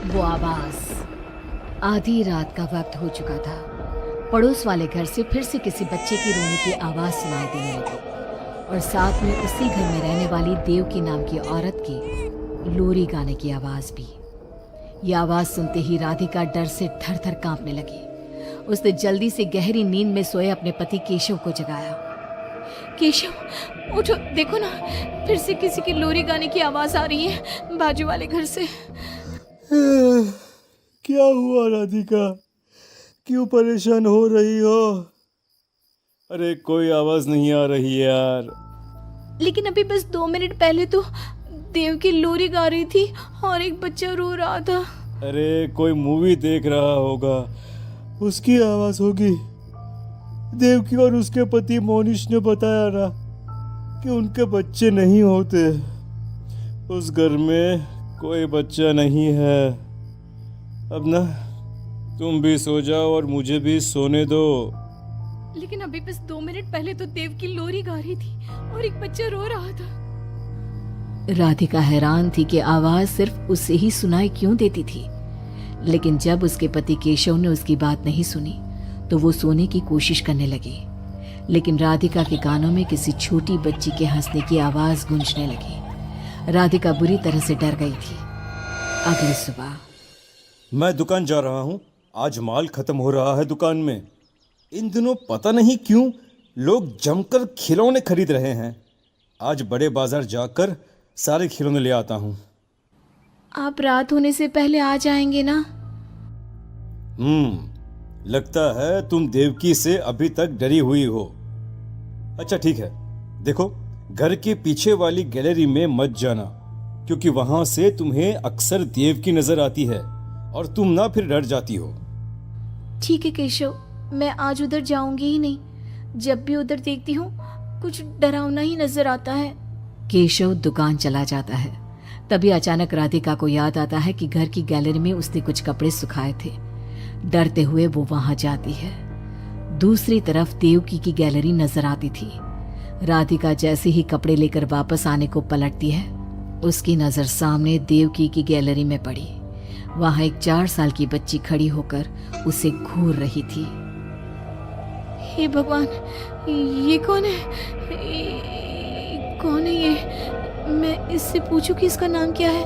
वो आवाज। आधी रात का वक्त हो चुका था। पड़ोस वाले घर से फिर से किसी बच्चे की रोने की आवाज सुनाई देने लगी और साथ में उसी घर में रहने वाली देवकी नाम की औरत की लोरी गाने की आवाज भी। ये आवाज सुनते ही राधिका डर से थर थर कांपने लगी। उसने जल्दी से गहरी नींद में सोए अपने पति केशव को जगाया। केशव उठो, देखो ना, फिर से किसी की लोरी गाने की आवाज आ रही है बाजू वाले घर से। क्या हुआ राधिका, क्यों परेशान हो रही हो? अरे कोई आवाज नहीं आ रही है यार। लेकिन अभी बस 2 मिनट पहले तो देव की लोरी गा रही थी और एक बच्चा रो रहा था। अरे कोई मूवी देख रहा होगा, उसकी आवाज होगी। देवकी और उसके पति मोनिश ने बताया ना कि उनके बच्चे नहीं होते। उस घर में कोई बच्चा नहीं है। अब ना तुम भी सो जाओ और मुझे भी सोने दो। लेकिन अभी बस 2 मिनट पहले तो देव की लोरी गा रही थी और एक बच्चा रो रहा था। राधिका हैरान थी कि आवाज सिर्फ उसे ही सुनाई क्यों देती थी। लेकिन जब उसके पति केशव ने उसकी बात नहीं सुनी तो वो सोने की कोशिश करने लगी। लेकिन राधिका के कानों में किसी छोटी बच्ची के हंसने की आवाज गूंजने लगी। राधिका बुरी तरह से डर गई थी। अगली सुबह मैं दुकान जा रहा हूँ, आज माल खत्म हो रहा है दुकान में। इन दिनों पता नहीं क्यों लोग जमकर खिलौने खरीद रहे हैं। आज बड़े बाजार जाकर सारे खिलौने ले आता हूँ। आप रात होने से पहले आ जाएंगे ना? लगता है तुम देवकी से अभी तक डरी हुई हो। अच्छा ठीक है, देखो घर के पीछे वाली गैलरी में मत जाना, क्योंकि वहां से तुम्हें अक्सर देवकी नजर आती है और तुम ना फिर डर जाती हो। ठीक है केशव, मैं आज उधर जाऊंगी ही नहीं। जब भी उधर देखती हूँ कुछ डरावना ही नजर आता है। केशव दुकान चला जाता है। तभी अचानक राधिका को याद आता है कि घर की गैलरी में उसने कुछ कपड़े सुखाए थे। डरते हुए वो वहां जाती है। दूसरी तरफ देवकी की गैलरी नजर आती थी। राधिका जैसे ही कपड़े लेकर वापस आने को पलटती है, उसकी नजर सामने देवकी की गैलरी में पड़ी। वहां एक 4 साल की बच्ची खड़ी होकर उसे घूर रही थी। हे भगवान, ये कौन है? कौन है ये? मैं इससे पूछूं कि इसका नाम क्या है?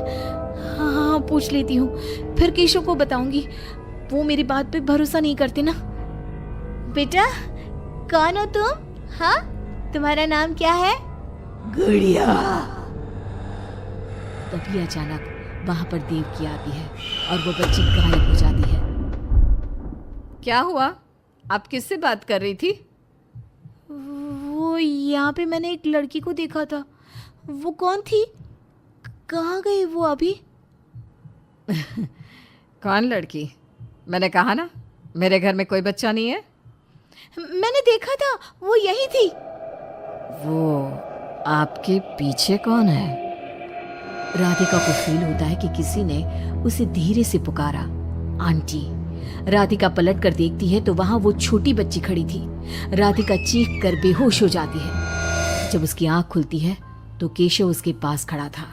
हाँ, पूछ लेती हूँ, फिर केशव को बताऊंगी। वो मेरी बात पे भरोसा नहीं करते ना। बेटा, कौन हो तुम? हाँ, तुम्हारा नाम क्या है? गुड़िया। तभी अचानक वहां पर देवकी आती है और वो बच्ची गायब हो जाती है। क्या हुआ? आप किससे बात कर रही थी? वो यहाँ पे मैंने एक लड़की को देखा था। वो कौन थी? कहाँ गई वो अभी? कौन लड़की? मैंने कहा ना, मेरे घर में कोई बच्चा नहीं है। मैंने देखा था, वो यही थी। वो आपके पीछे कौन है? राधिका को फील होता है कि किसी ने उसे धीरे से पुकारा, आंटी। राधिका पलट कर देखती है तो वहां वो छोटी बच्ची खड़ी थी। राधिका चीख कर बेहोश हो जाती है। जब उसकी आंख खुलती है तो केशव उसके पास खड़ा था।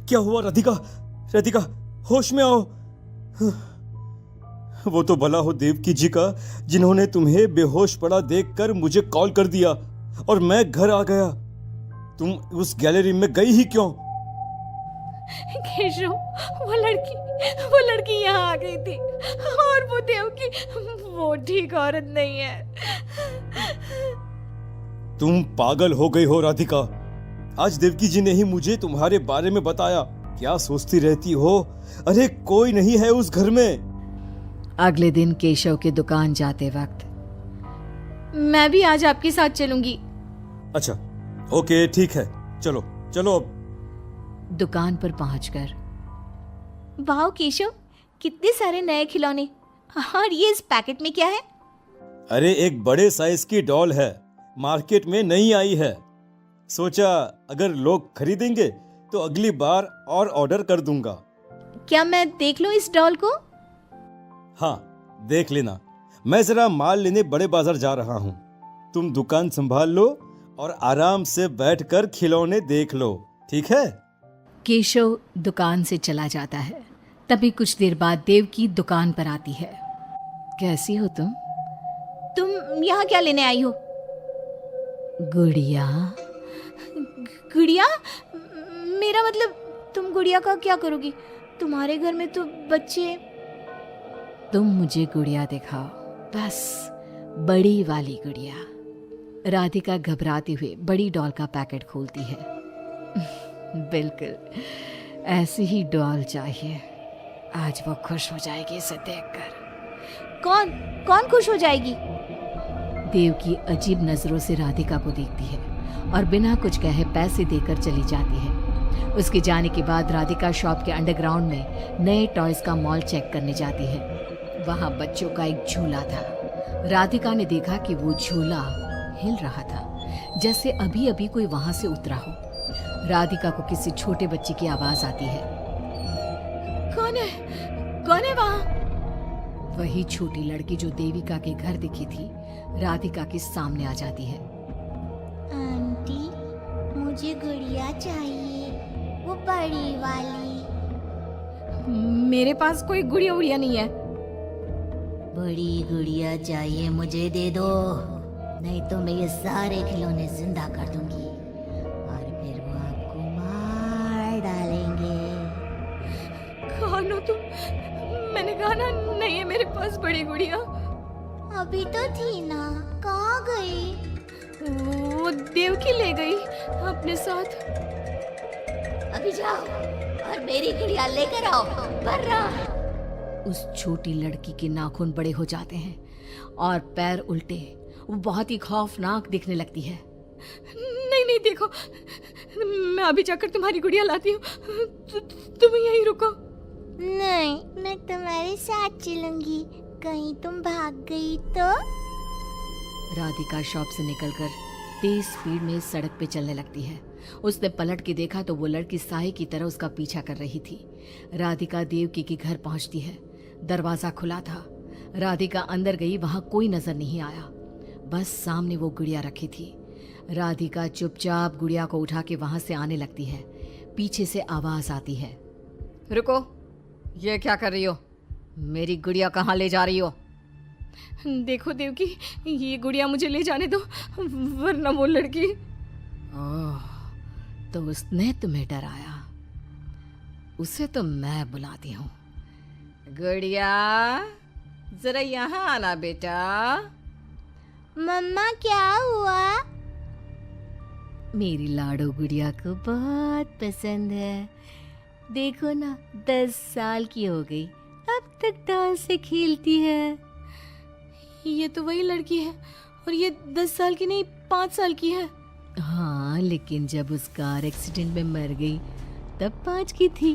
क्या हुआ राधिका? राधिका, होश में आओ। वो तो भला हो देवकी जी का, जिन्होंने तुम्हें बेहोश पड़ा देखकर मुझे कॉल कर दिया और मैं घर आ गया। तुम उस गैलरी में गई ही क्यों? केशव, वो लड़की यहाँ आ गई थी और वो देवकी, वो ठीक औरत नहीं है। तुम पागल हो गई हो राधिका। आज देवकी जी ने ही मुझे तुम्हारे बारे में बताया। क्या सोचती रहती हो? अरे कोई नहीं है उस घर में। अगले दिन केशव के दुकान जाते वक्त, मैं भी आज आपके साथ चलूंगी। अच्छा ओके ठीक है, चलो चलो अब। दुकान पर पहुंचकर, वाह केशव, कितने सारे नए खिलौने। और ये इस पैकेट में क्या है? अरे एक बड़े साइज की डॉल है, मार्केट में नहीं आई है। सोचा अगर लोग खरीदेंगे तो अगली बार और ऑर्डर कर दूंगा। क्या मैं देख लूं इस डॉल को? हाँ देख लेना, मैं जरा माल लेने बड़े बाजार जा रहा हूँ। तुम दुकान संभाल लो और आराम से बैठकर खिलौने देख लो, ठीक है? केशव दुकान से चला जाता है। तभी कुछ देर बाद देव की दुकान पर आती है। कैसी हो तुम? तुम यहाँ क्या लेने आई हो? गुड़िया। गुड़िया? मेरा मतलब तुम गुड़िया का क्या करोगी? तुम्हारे घर में तो बच्चे। तुम मुझे गुड़िया दिखाओ, बस बड़ी वाली गुड़िया। राधिका घबराते हुए बड़ी डॉल का पैकेट खोलती है। बिल्कुल ऐसी ही डॉल चाहिए, आज वो खुश हो जाएगी इसे देखकर। कौन कौन खुश हो जाएगी? देव की अजीब नजरों से राधिका को देखती है और बिना कुछ कहे पैसे देकर चली जाती है। उसके जाने के बाद राधिका शॉप के अंडरग्राउंड में नए टॉयज का मॉल चेक करने जाती है। वहां बच्चों का एक झूला था। राधिका ने देखा कि वो झूला हिल रहा था, जैसे अभी अभी कोई वहां से उतरा हो। राधिका को किसी छोटे बच्चे की आवाज आती है। कौन है? कौन है वहां? वही छोटी लड़की जो देविका के घर दिखी थी, राधिका के सामने आ जाती है। आंटी, मुझे गुड़िया चाहिए, वो बड़ी वाली। मेरे पास कोई गुड़िया उड़िया नहीं है। बड़ी गुड़िया चाहिए, मुझे दे दो, नहीं तो मैं ये सारे खिलौने जिंदा कर दूंगी और फिर वो आपको मार डालेंगे। कौन हो तुम? मैंने कहा ना नहीं है मेरे पास बड़ी गुड़िया। अभी तो थी ना, कहाँ गई? वो देवकी ले गई अपने साथ। अभी जाओ और मेरी गुड़िया लेकर आओ, बर्रा। उस छोटी लड़की के नाखून बड़े हो जाते हैं और पैर उल्टे। वो बहुत ही खौफनाक दिखने लगती है। नहीं नहीं, देखो मैं अभी जाकर तुम्हारी गुड़िया लाती हूँ, तुम यहीं रुको। नहीं, मैं तुम्हारे साथ चलूंगी, कहीं तुम भाग गई तो। राधिका शॉप से निकलकर तेज स्पीड में सड़क पे चलने लगती है। उसने पलट के देखा तो वो लड़की साए की तरह उसका पीछा कर रही थी। राधिका देवकी के घर पहुंचती है। दरवाजा खुला था। राधिका अंदर गई, वहां कोई नजर नहीं आया, बस सामने वो गुड़िया रखी थी। राधिका चुपचाप गुड़िया को उठा के वहां से आने लगती है। पीछे से आवाज आती है। रुको, ये क्या कर रही हो? मेरी गुड़िया कहाँ ले जा रही हो? देखो देवकी, ये गुड़िया मुझे ले जाने दो, वरना वो लड़की। ओह, तो उसने तुम्हें डराया। उसे तो मैं बुलाती हूँ। गुड़िया, जरा यहाँ आना बेटा। मम्मा क्या हुआ? मेरी लाडो गुड़िया को बहुत पसंद है। देखो ना, 10 साल की हो गई, अब तक डॉल से खेलती है। ये तो वही लड़की है, और ये 10 साल की नहीं 5 साल की है। हाँ, लेकिन जब उस कार एक्सीडेंट में मर गई तब 5 की थी,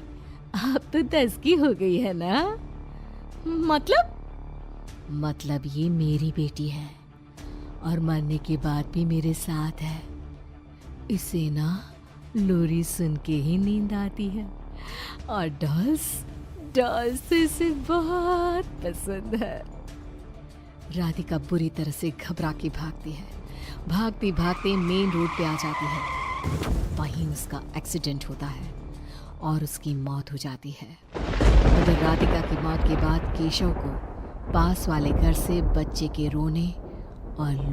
अब तो 10 की हो गई है ना। मतलब ये मेरी बेटी है और मरने के बाद भी मेरे साथ है। इसे ना लोरी सुन के ही नींद आती है और डॉल्स तो इसे बहुत पसंद है। राधिका बुरी तरह से घबरा के भागती है। भागते भागते मेन रोड पे आ जाती है। वहीं उसका एक्सीडेंट होता है और उसकी मौत हो जाती है। उधर राधिका की मौत के बाद केशव को पास वाले घर से बच्चे के रोने और